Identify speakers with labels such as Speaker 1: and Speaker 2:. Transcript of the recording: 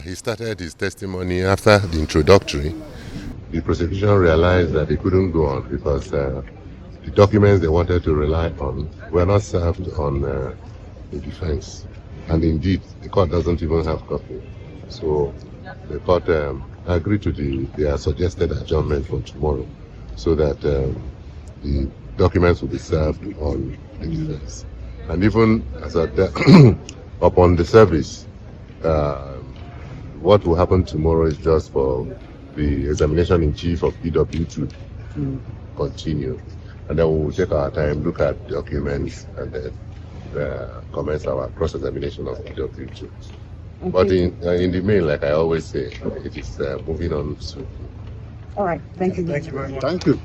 Speaker 1: He started his testimony after the introductory. The prosecution realized that they couldn't go on because the documents they wanted to rely on were not served on the defense. And indeed, the court doesn't even have copy. So the court agreed to their suggested adjournment for tomorrow so that the documents will be served on the defense. And even as upon the service, what will happen tomorrow is just for the examination in chief of PW to continue. And then we will take our time, look at documents, and then commence our cross-examination of PW2. Okay. But in the main, like I always say, it is moving on soon.
Speaker 2: All right. Thank you.
Speaker 3: Thank you very much.
Speaker 4: Thank you.